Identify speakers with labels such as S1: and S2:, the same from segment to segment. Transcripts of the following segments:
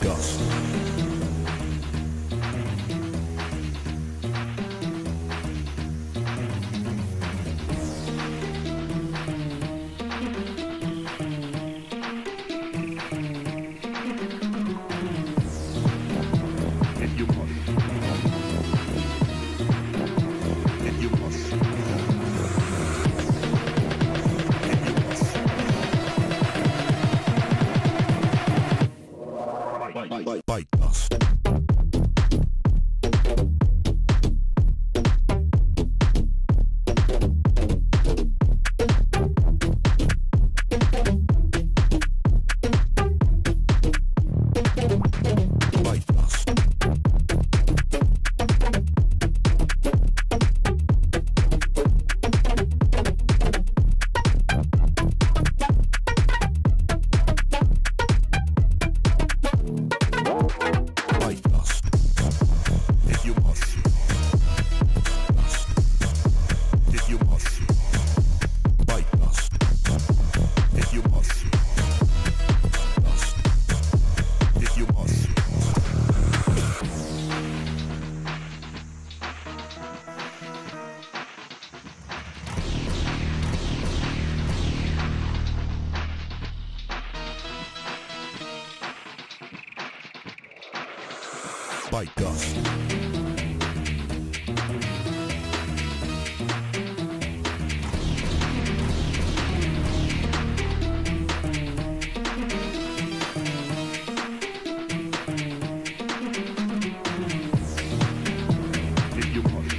S1: dust. Bite dust. Bite dust. Bite dust. If you must. Dust. If you must. Bite dust. If you must. Dust. If you must. Bite dust. If you must.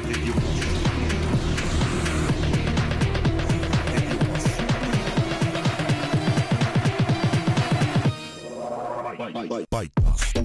S1: If you must. If you must. Bite dust.